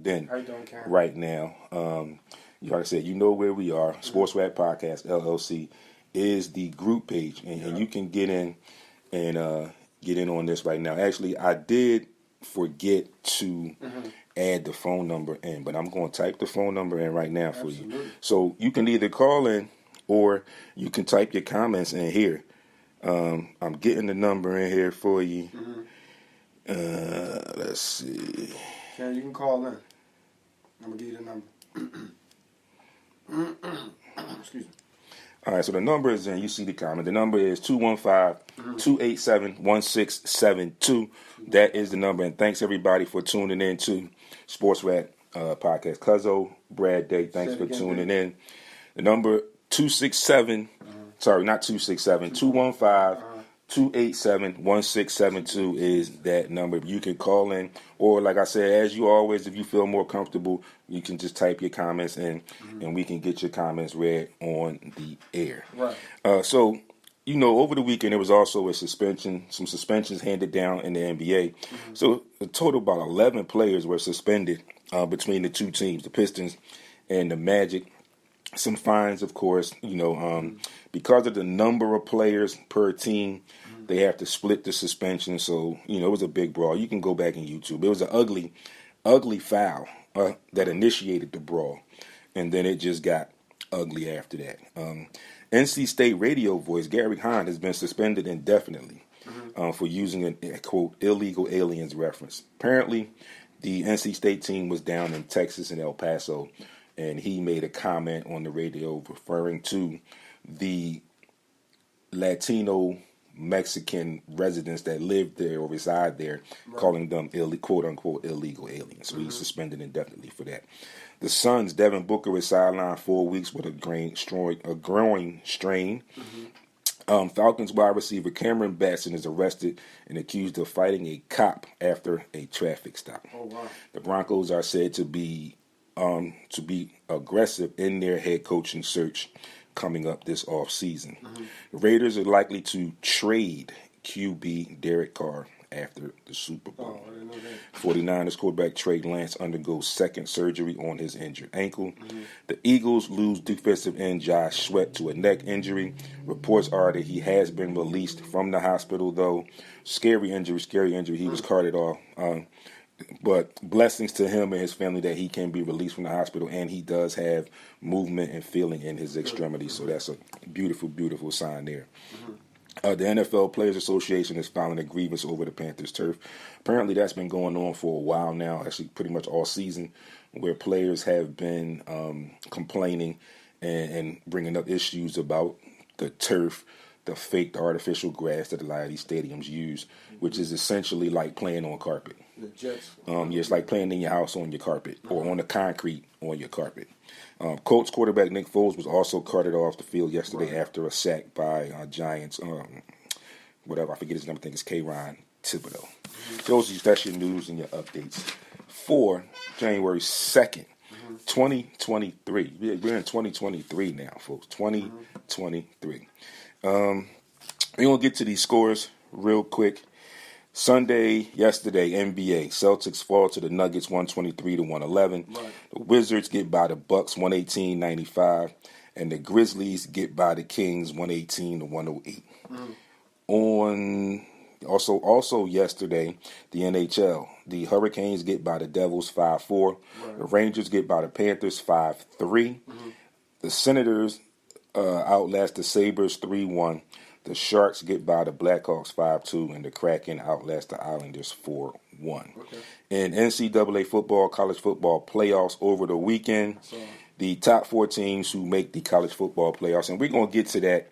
tuned in How you doing, Karen? right now. Like I said, you know where we are. SportsRap Podcast LLC is the group page, and you can get in and get in on this right now. Actually, I did forget to add the phone number in, but I'm going to type the phone number in right now for you. So you can either call in or you can type your comments in here. I'm getting the number in here for you. Let's see. Karen, you can call in. I'm going to give you the number. Excuse me. All right, so the number is in. You see the comment. The number is 215-287-1672. That is the number. And thanks, everybody, for tuning in to SportsRap Podcast. Cuzzo, Brad Day, thanks for tuning in. The number 267, sorry, not 267, 215-287-1672 is that number. You can call in, or like I said, as you always, if you feel more comfortable, you can just type your comments in, and we can get your comments read on the air. Right. So, over the weekend there was also some suspensions handed down in the NBA. So a total about 11 players were suspended between the two teams, the Pistons and the Magic. Some fines, of course, because of the number of players per team, they have to split the suspension. So, it was a big brawl. You can go back in YouTube. It was an ugly, ugly foul that initiated the brawl. And then it just got ugly after that. NC State radio voice Gary Hahn has been suspended indefinitely for using a, quote, illegal aliens reference. Apparently, the NC State team was down in Texas and El Paso, and he made a comment on the radio referring to the Latino Mexican residents that live there or reside there, calling them quote-unquote illegal aliens. So he's suspended indefinitely for that. The Suns' Devin Booker is sidelined 4 weeks with a growing strain. Falcons wide receiver Cameron Batson is arrested and accused of fighting a cop after a traffic stop. Oh, wow. The Broncos are said to be aggressive in their head coaching search coming up this offseason. The Raiders are likely to trade QB Derek Carr after the Super Bowl. Oh, I didn't know that. 49ers quarterback Trey Lance undergoes second surgery on his injured ankle. The Eagles lose defensive end Josh Sweat to a neck injury. Reports are that he has been released from the hospital, though. Scary injury. He was carted off. But blessings to him and his family that he can be released from the hospital, and he does have movement and feeling in his extremities. So that's a beautiful, beautiful sign there. The NFL Players Association is filing a grievance over the Panthers turf. Apparently that's been going on for a while now, actually pretty much all season, where players have been complaining and bringing up issues about the turf, the fake, artificial grass that a lot of these stadiums use, which is essentially like playing on carpet. The Jets. It's like playing in your house on your carpet or on the concrete on your carpet. Colts quarterback Nick Foles was also carted off the field yesterday after a sack by Giants, I forget his name, I think it's Kayron Thibodeau. That's your news and your updates for January 2nd, 2023. We're in 2023 now, folks, 2023. We're going to get to these scores real quick. Sunday, yesterday, NBA. Celtics fall to the Nuggets 123-111. The Wizards get by the Bucks 118-95. And the Grizzlies get by the Kings 118-108. Also yesterday, the NHL. The Hurricanes get by the Devils 5-4. The Rangers get by the Panthers 5-3. The Senators outlast the Sabres 3-1. The Sharks get by the Blackhawks 5-2, and the Kraken outlast the Islanders 4-1. In NCAA football, college football playoffs over the weekend, the top 4 teams who make the college football playoffs, and we're going to get to that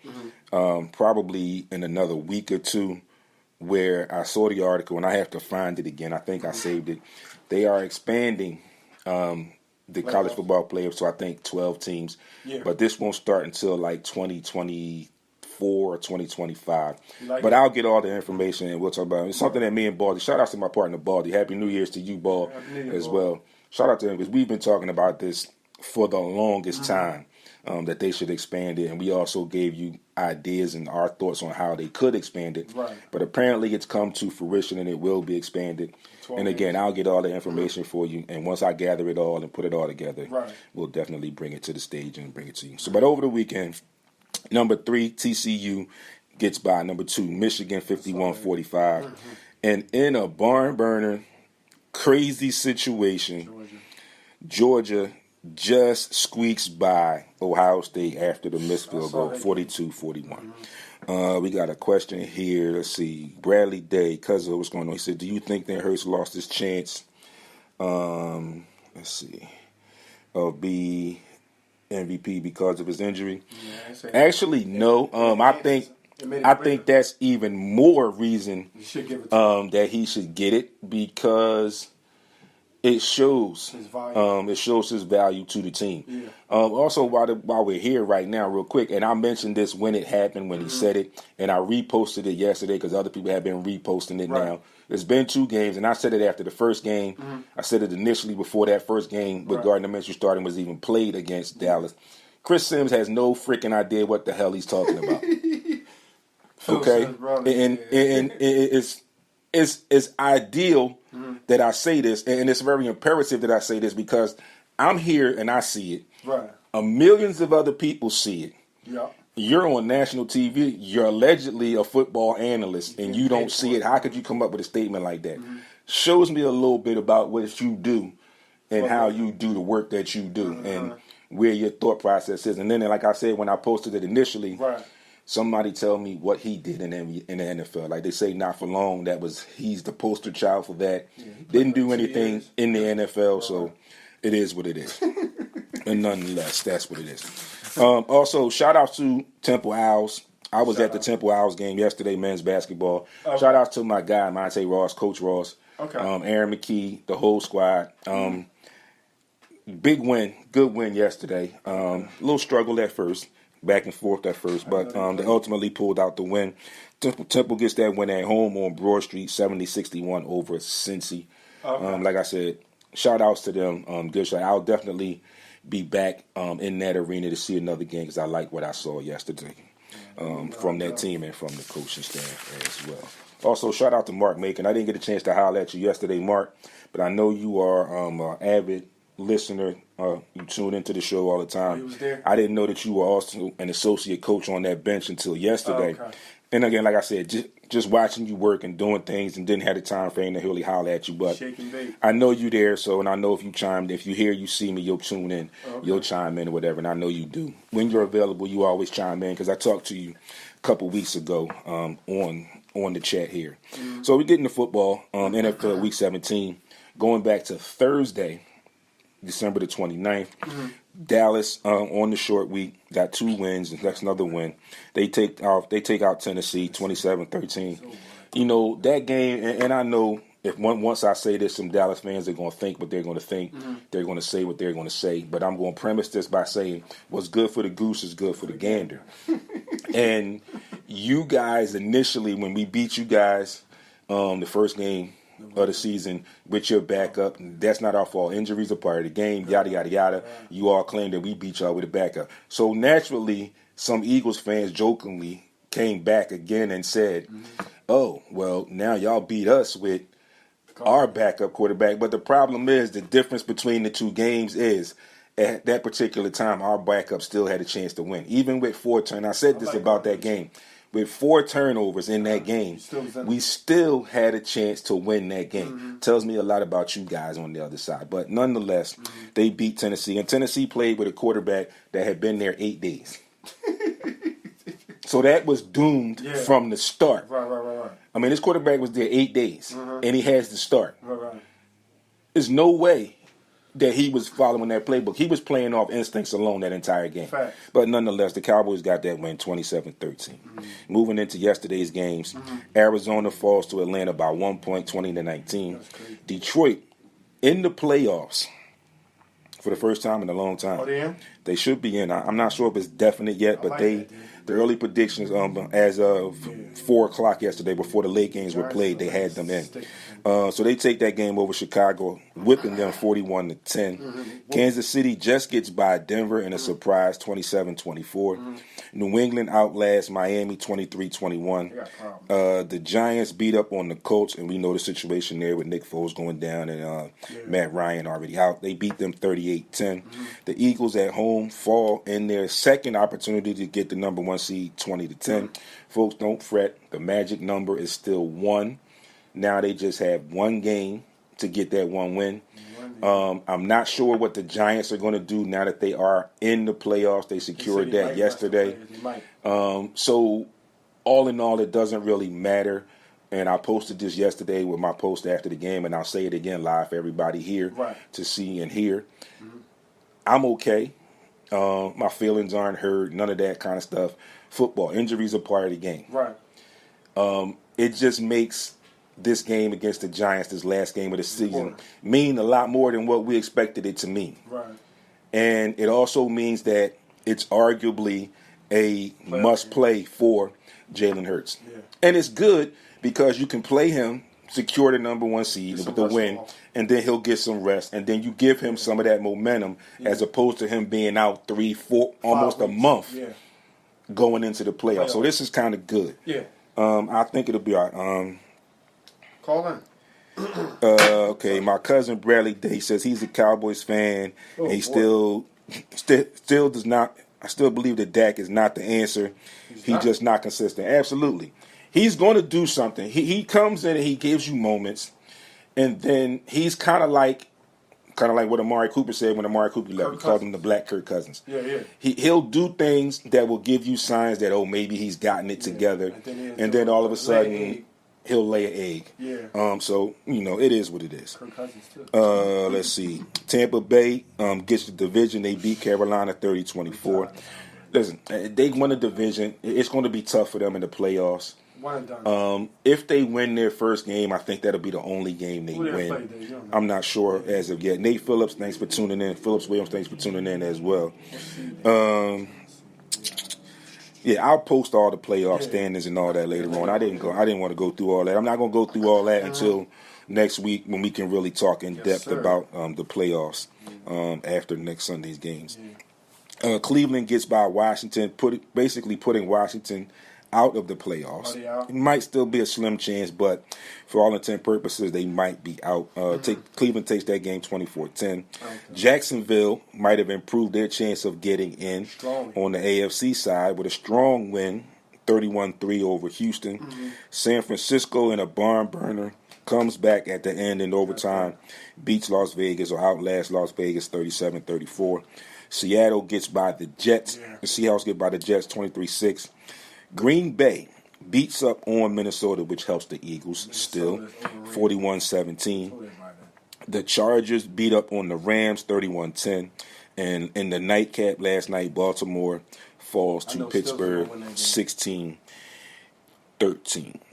probably in another week or two, where I saw the article, and I have to find it again. I think I saved it. They are expanding the college football playoffs, so I think 12 teams. But this won't start until like 2024 or 2025. But I'll get all the information and we'll talk about it. It's something that me and Baldy, shout out to my partner Baldy. Happy New Year's to you, Ball, as well. Shout out to him because we've been talking about this for the longest time. that they should expand it, and we also gave you ideas and our thoughts on how they could expand it. Right. But apparently it's come to fruition and it will be expanded. And again, I'll get all the information for you, and once I gather it all and put it all together, we'll definitely bring it to the stage and bring it to you. So, but over the weekend, number 3, TCU gets by number 2, Michigan, 51-45. And in a barn burner, crazy situation, Georgia just squeaks by Ohio State after the missed field goal, 42-41. We got a question here. Let's see. Bradley Day, cousin, what's going on? He said, do you think that Hurts lost his chance, let's see, of be MVP because of his injury? Yeah, actually, no. I think that's even more reason that he should get it, because it shows his value to the team. Yeah. Also, while we're here right now, real quick, and I mentioned this when it happened, when he said it, and I reposted it yesterday because other people have been reposting it now. It's been 2 games, and I said it after the first game. I said it initially before that first game with Gardner Minshew starting was even played against Dallas. Chris Sims has no freaking idea what the hell he's talking about. Okay? And it's ideal that I say this, and it's very imperative that I say this because I'm here and I see it. Right. Millions of other people see it. Yeah. You're on national TV. You're allegedly a football analyst, and you don't see it. How could you come up with a statement like that? Shows me a little bit about what you do and how you do the work that you do and where your thought process is. And then, like I said, when I posted it initially, somebody tell me what he did in the NFL. Like they say, not for long. He's the poster child for that. Yeah, didn't do anything in the NFL, so it is what it is. And nonetheless, that's what it is. Also, shout out to Temple Owls. I was at the Temple Owls game yesterday, men's basketball. Shout out to my guy, Monte Ross, Coach Ross, Aaron McKee, the whole squad. Big win, good win yesterday. A little struggle at first. Back and forth at first, but they ultimately pulled out the win. Temple gets that win at home on Broad Street, 70-61 over Cincy. Like I said, shout outs to them. Good shot. I'll definitely be back in that arena to see another game because I like what I saw yesterday from that team and from the coaching staff as well. Also, shout out to Mark Macon. I didn't get a chance to holler at you yesterday, Mark, but I know you are an avid listener. You tune into the show all the time. He was there. I didn't know that you were also an associate coach on that bench until yesterday. And again, like I said, just watching you work and doing things, and didn't have the time frame to really holler at you. But I know you there, and I know if you hear, you see me, you'll tune in, you'll chime in or whatever, and I know you do. When you're available, you always chime in because I talked to you a couple weeks ago on the chat here. So we get into football, NFL Week 17, going back to Thursday, December the 29th. Dallas on the short week got 2 wins, and that's another win. They take out Tennessee 27-13. You know that game, and I know once I say this, some Dallas fans are going to think what they're going to think. They're going to say what they're going to say. But I'm going to premise this by saying what's good for the goose is good for the gander. And you guys initially, when we beat you guys the first game of the season with your backup, that's not our fault. Injuries are part of the game, yada, yada, yada. You all claim that we beat y'all with a backup. So naturally, some Eagles fans jokingly came back again and said, oh, well, now y'all beat us with our backup quarterback. But the problem is the difference between the 2 games is at that particular time, our backup still had a chance to win. Even with 4 turnovers. I said this about that game. With 4 turnovers in that game, we still had a chance to win that game. Tells me a lot about you guys on the other side. But nonetheless, they beat Tennessee. And Tennessee played with a quarterback that had been there 8 days. So that was doomed from the start. Right. I mean, this quarterback was there 8 days, and he has to start. There's no way that he was following that playbook. He was playing off instincts alone that entire game. Fact. But nonetheless, the Cowboys got that win 27-13. Moving into yesterday's games, Arizona falls to Atlanta by 1 point, 20-19. Detroit in the playoffs for the first time in a long time. Oh, they in? They should be in. I'm not sure if it's definite yet, but the The early predictions as of 4 o'clock yesterday, before the late games were played, they had them in. So they take that game over Chicago, whipping them 41-10. Kansas City just gets by Denver in a surprise 27-24. New England outlasts Miami 23-21. The Giants beat up on the Colts, and we know the situation there with Nick Foles going down and Matt Ryan already out. They beat them 38-10. The Eagles at home fall in their second opportunity to get the number 1 seed 20-10. Folks, don't fret. The magic number is still 1. Now they just have 1 game to get that 1 win. I'm not sure what the Giants are going to do now that they are in the playoffs. They secured that yesterday. So all in all, it doesn't really matter. And I posted this yesterday with my post after the game, and I'll say it again live for everybody here to see and hear. I'm okay. My feelings aren't hurt. None of that kind of stuff. Football injuries are part of the game. It just makes this game against the Giants, this last game of the season, mean a lot more than what we expected it to mean. And it also means that it's arguably a must-play for Jalen Hurts. And it's good because you can play him, secure the number 1 seed with the win, and then he'll get some rest, and then you give him some of that momentum as opposed to him being out 3, 4, almost a month going into the playoffs. So this is kind of good. I think it'll be all right. Call in. Okay, my cousin Bradley Day says he's a Cowboys fan, and he still does not. I still believe that Dak is not the answer. He's just not consistent. Absolutely, he's going to do something. He comes in and he gives you moments, and then he's kind of like what Amari Cooper said when Amari Cooper left. We called him the Black Kirk Cousins. He'll do things that will give you signs that maybe he's gotten it together, and then all of a sudden he'll lay an egg. So, it is what it is. Let's see. Tampa Bay gets the division. They beat Carolina 30-24. Listen, they won the division. It's going to be tough for them in the playoffs. If they win their first game, I think that'll be the only game they win. I'm not sure as of yet. Nate Phillips, thanks for tuning in. Phillips Williams, thanks for tuning in as well. I'll post all the playoff standings and all that later on. I didn't want to go through all that. I'm not going to go through all that until next week when we can really talk in depth about the playoffs after next Sunday's games. Cleveland gets by Washington, basically putting Washington out of the playoffs. It might still be a slim chance, but for all intent and purposes, they might be out. Cleveland takes that game 24-10. Jacksonville might have improved their chance of getting in on the AFC side with a strong win, 31-3 over Houston. San Francisco in a barn burner comes back at the end in overtime, beats Las Vegas or outlasts Las Vegas 37-34. Seattle gets by the Jets. The Seahawks get by the Jets 23-6. Green Bay beats up on Minnesota, which helps the Eagles still, 41-17. The Chargers beat up on the Rams, 31-10. And in the nightcap last night, Baltimore falls to Pittsburgh, 16-13.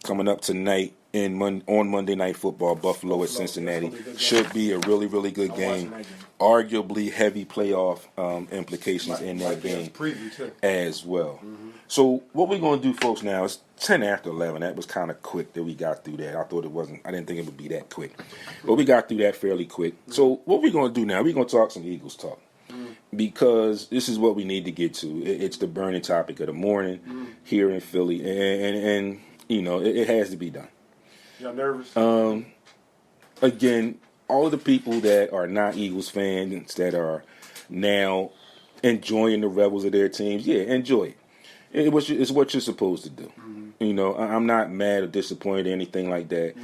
Coming up tonight on Monday Night Football, Buffalo at Cincinnati. Should be a really, really good game. Arguably heavy playoff implications in that game as well. So what we're going to do, folks, now is 10 after 11. That was kind of quick that we got through that. I didn't think it would be that quick. But we got through that fairly quick. So what we're going to do now, we're going to talk some Eagles talk. Because this is what we need to get to. It's the burning topic of the morning here in Philly. And it has to be done. Y'all nervous? Again, all of the people that are not Eagles fans that are now enjoying the revels of their teams, enjoy it. It's what you're supposed to do. I'm not mad or disappointed or anything like that.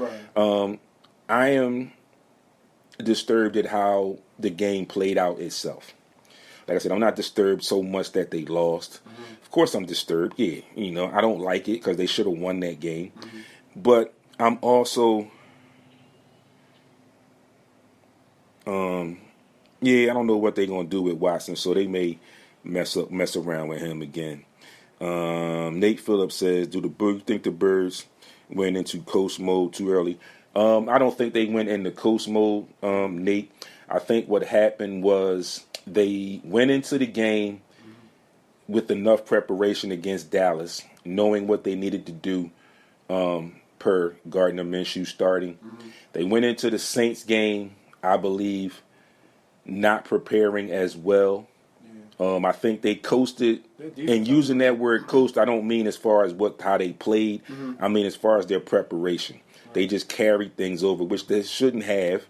I am disturbed at how the game played out itself. Like I said, I'm not disturbed so much that they lost. Of course I'm disturbed. I don't like it because they should have won that game. But I'm also, I don't know what they're going to do with Watson, so they may mess around with him again. Nate Phillips says, do you think the Birds went into coast mode too early? I don't think they went into coast mode, Nate. I think what happened was they went into the game with enough preparation against Dallas, knowing what they needed to do per Gardner Minshew starting. Mm-hmm. They went into the Saints game, I believe, not preparing as well. I think they coasted, and using that word coast, I don't mean as far as how they played. I mean as far as their preparation. They just carried things over, which they shouldn't have.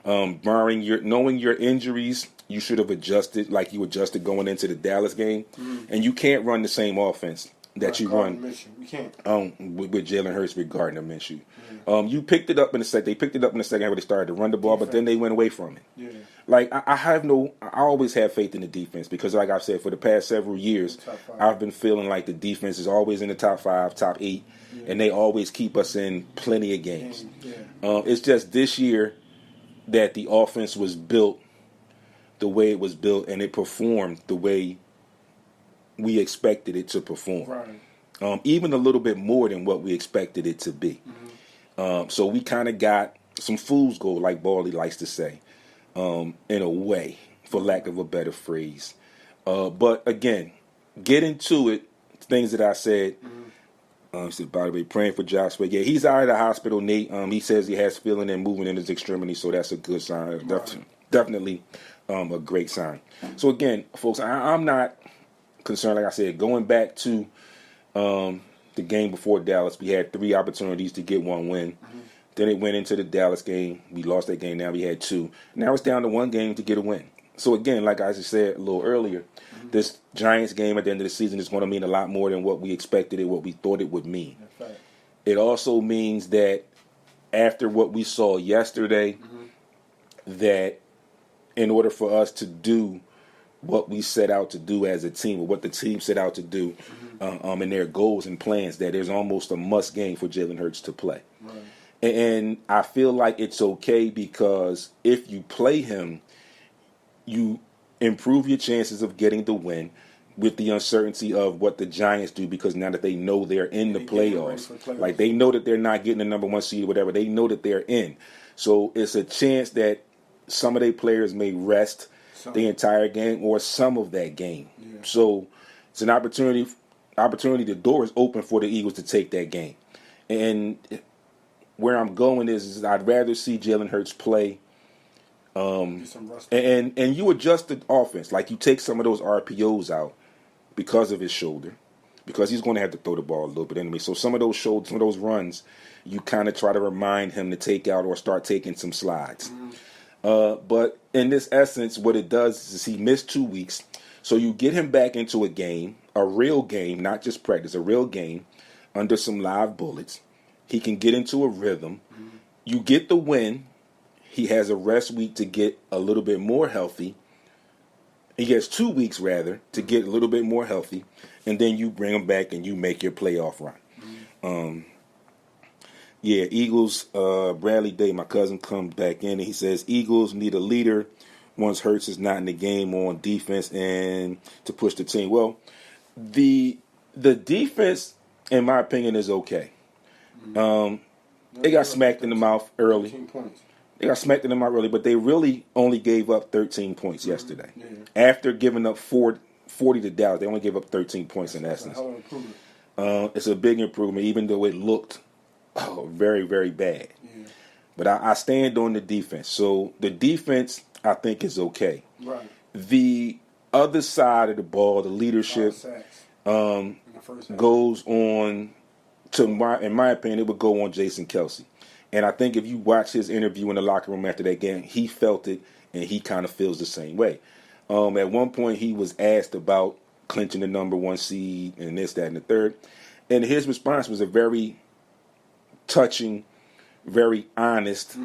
Knowing your injuries, you should have adjusted like you adjusted going into the Dallas game, and you can't run the same offense that you run. You can't. With Jalen Hurts, with Gardner Minshew. You picked it up in the second. They picked it up in the second half where they started to run the ball, but then they went away from it. Yeah. Like I always have faith in the defense because, like I've said, for the past several years, I've been feeling like the defense is always in the top 5, top 8, and they always keep us in plenty of games. It's just this year that the offense was built the way it was built, and it performed the way we expected it to perform. Right. Even a little bit more than what we expected it to be. Mm-hmm. So we kind of got some fool's gold, like Barley likes to say, in a way, for lack of a better phrase. But again, get into it, things that I said. Said, by the way, praying for Josh. But yeah, he's out of the hospital, Nate. He says he has feeling and movement in his extremity, so that's a good sign. Right. Definitely a great sign. So again, folks, I'm not concerned. Like I said, going back to the game before Dallas, we had 3 opportunities to get 1 win. Mm-hmm. Then it went into the Dallas game. We lost that game. Now we had 2. Now it's down to 1 game to get a win. So again, like I just said a little earlier, this Giants game at the end of the season is going to mean a lot more than what we expected it, what we thought it would mean. That's right. It also means that after what we saw yesterday, that in order for us to do what we set out to do as a team, or what the team set out to do in their goals and plans, that there's almost a must game for Jalen Hurts to play. Right. And I feel like it's okay because if you play him, you improve your chances of getting the win with the uncertainty of what the Giants do, because now that they know they're in the playoffs, like they know that they're not getting the number 1 seed or whatever, they know that they're in. So it's a chance that some of their players may rest the entire game or some of that game. Yeah. So it's an opportunity. The door is open for the Eagles to take that game. And where I'm going is I'd rather see Jalen Hurts play. And you adjust the offense, like you take some of those RPOs out because of his shoulder, because he's going to have to throw the ball a little bit anyway. So some of those runs, you kind of try to remind him to take out or start taking some slides. But in this essence, what it does is he missed 2 weeks, so you get him back into a game, a real game, not just practice, a real game under some live bullets. He can get into a rhythm. You get the win. He has a rest week to get a little bit more healthy. He gets 2 weeks, rather, to get a little bit more healthy. And then you bring him back and you make your playoff run. Eagles, Bradley Day, my cousin, comes back in and he says, Eagles need a leader once Hurts is not in the game on defense and to push the team. Well, the defense, in my opinion, is okay. They got smacked in the mouth early. They got smacked in the mouth early, but they really only gave up 13 points yesterday. Yeah. After giving up 40 to Dallas, they only gave up 13 points in essence. It's a big improvement, even though it looked very, very bad. Yeah. But I stand on the defense. So the defense, I think, is okay. Right. The other side of the ball, the leadership, goes on in my opinion, it would go on Jason Kelce. And I think if you watch his interview in the locker room after that game, he felt it, and he kind of feels the same way. At one point, he was asked about clinching the number 1 seed and this, that, and the third. And his response was a very touching, very honest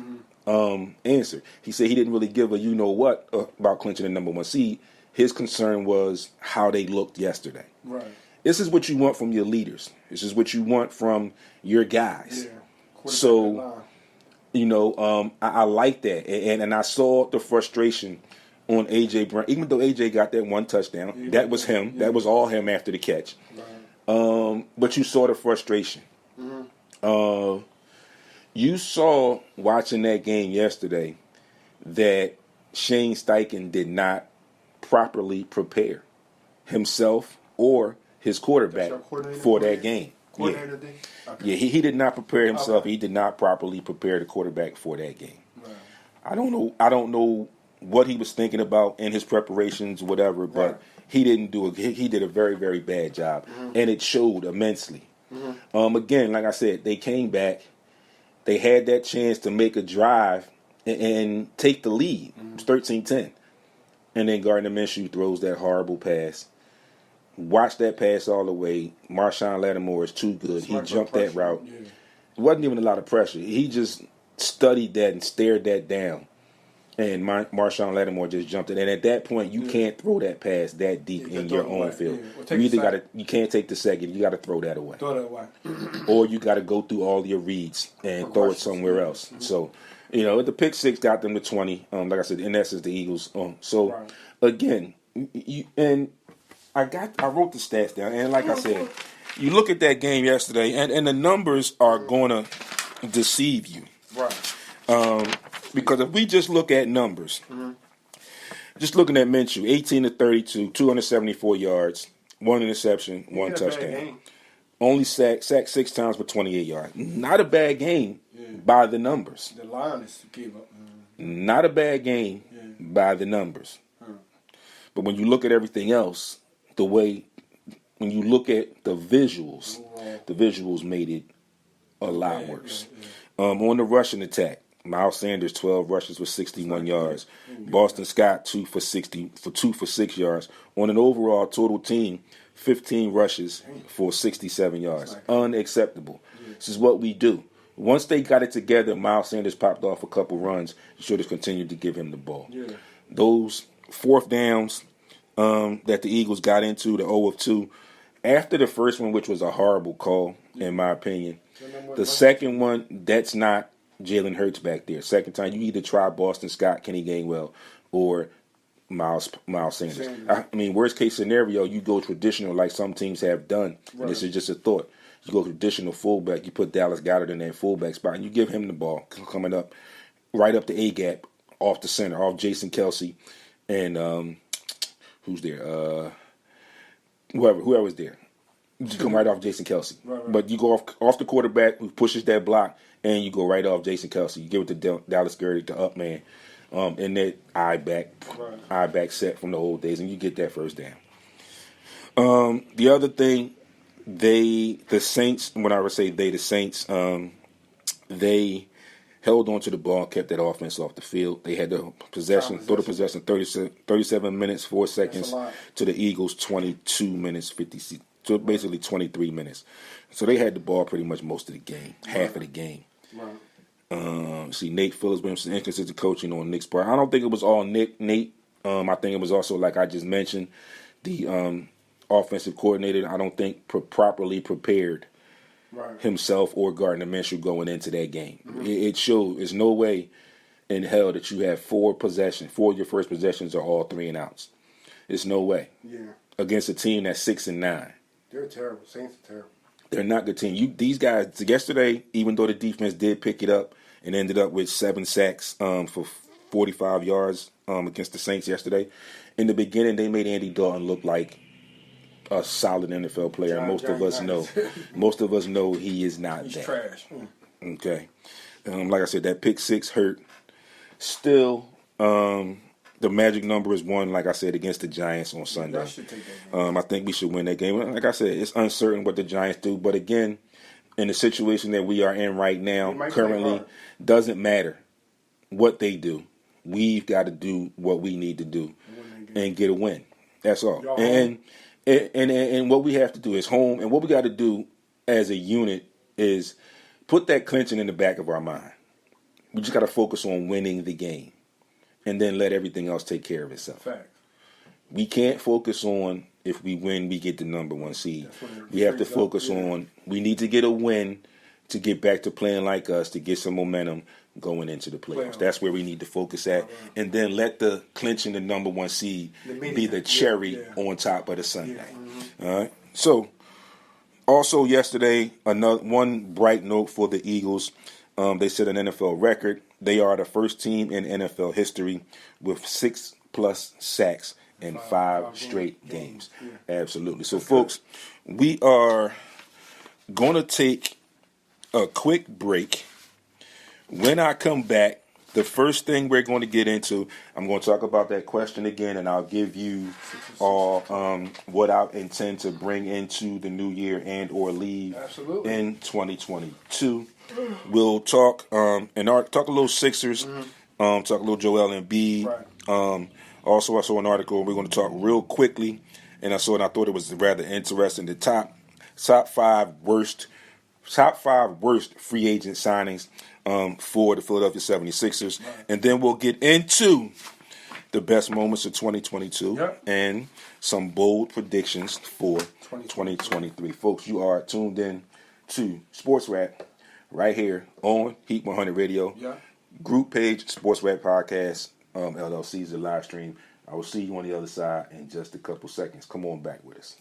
answer. He said he didn't really give a you-know-what about clinching the number 1 seed. His concern was how they looked yesterday. Right. This is what you want from your leaders. This is what you want from your guys. Yeah. So, I like that. And I saw the frustration on A.J. Brown. Even though A.J. got that 1 touchdown, that was him. Yeah. That was all him after the catch. Right. But you saw the frustration. Mm-hmm. You saw, watching that game yesterday, that Shane Steichen did not properly prepare himself or his quarterback for that game. Coordinator D? Okay. Yeah, he did not prepare himself. Okay. He did not properly prepare the quarterback for that game. Right. I don't know what he was thinking about in his preparations, whatever, but he didn't do it. He did a very, very bad job, and it showed immensely. Again, like I said, they came back. They had that chance to make a drive and take the lead. It was 13-10. And then Gardner Minshew throws that horrible pass. Watch that pass all the way. Marshawn Lattimore is too good. He jumped that route. Yeah. It wasn't even a lot of pressure. He just studied that and stared that down. And Marshawn Lattimore just jumped it. And at that point, you can't throw that pass that deep in your own field. Yeah. You can't take the second. You got to throw that away. Or you got to go through all your reads and throw it somewhere else. So, the pick six got them to 20. Like I said, in essence, the Eagles. Again, I wrote the stats down, and like I said, you look at that game yesterday, and the numbers are going to deceive you. Right. Because if we just look at numbers, just looking at Minshew, 18 to 32, 274 yards, 1 interception, 1 touchdown. Only sacked 6 times for 28 yards. Not a bad game by the numbers. The Lions gave up. Not a bad game by the numbers. But when you look at everything else, when you look at the visuals made it a lot worse. On the rushing attack, Miles Sanders 12 rushes for 61 yards. Boston Scott 2 for 6 yards. On an overall total team, 15 rushes for 67 yards. Unacceptable. This is what we do. Once they got it together, Miles Sanders popped off a couple runs. You should have continued to give him the ball. Those fourth downs that the Eagles got into, the 0 of 2, after the first one, which was a horrible call, in my opinion, the second one, that's not Jalen Hurts back there. Second time, you either try Boston Scott, Kenny Gainwell, or Miles Sanders. I mean, worst case scenario, you go traditional like some teams have done. And this is just a thought. You go traditional fullback. You put Dallas Goedert in that fullback spot, and you give him the ball coming up, right up the A-gap, off the center, off Jason Kelsey, and who's there? Whoever's there. You come right off Jason Kelsey. But you go off the quarterback who pushes that block, and you go right off Jason Kelsey. You give it to Dallas Goedert, the up man, in that eye back set from the old days, and you get that first down. The other thing, the Saints, when I would say the Saints, they held on to the ball, kept that offense off the field. They had the possession, 37 minutes, 4 seconds to the Eagles, 22 minutes, 50, so basically 23 minutes. So they had the ball pretty much most of the game, half of the game. See, Nate Phillips been some inconsistent coaching on Nick's part. I don't think it was all Nate. I think it was also, like I just mentioned, the offensive coordinator, I don't think properly prepared himself or Gardner Minshew going into that game. It showed. There's no way in hell that you have 4 of your first possessions are all 3 and outs. There's no way. Against a team that's 6-9. They're terrible. Saints are terrible. They're not good team. These guys yesterday, even though the defense did pick it up and ended up with 7 sacks for 45 yards against the Saints yesterday, in the beginning they made Andy Dalton look like a solid NFL player. Most of us know he is not. He's trash. Okay. Like I said, that pick 6 hurt. Still, the magic number is 1, like I said, against the Giants on Sunday. I think we should win that game. Like I said, it's uncertain what the Giants do. But again, in the situation that we are in right now, currently, doesn't matter what they do. We've got to do what we need to do and get a win. That's all. And what we have to do is home. And what we got to do as a unit is put that clinching in the back of our mind. We just got to focus on winning the game. And then let everything else take care of itself. Fact. We can't focus on if we win, we get the number 1 seed. We have to focus on we need to get a win to get back to playing like us, to get some momentum going into the playoffs. That's where we need to focus at. And then let the clinching the number 1 seed be the cherry on top of the sundae. All right. So, also yesterday, one bright note for the Eagles. They set an NFL record. They are the first team in NFL history with 6+ sacks in Five five straight games. games. Yeah. Absolutely. So, That's folks, we are going to take a quick break. When I come back, the first thing we're going to get into, I'm going to talk about that question again, and I'll give you all what I intend to bring into the new year and or leave Absolutely. in 2022. We'll talk talk a little Sixers, talk a little Joel Embiid. Right. Also, I saw an article. We're going to talk real quickly, and I thought it was rather interesting. The top five worst free agent signings for the Philadelphia 76ers. Right. And then we'll get into the best moments of 2022 Yep. and some bold predictions for 2023. Folks, you are tuned in to Sports Rap right here on Heat 100 Radio. Yeah. Group page, Sports Rap Podcast, LLC is the live stream. I will see you on the other side in just a couple seconds. Come on back with us.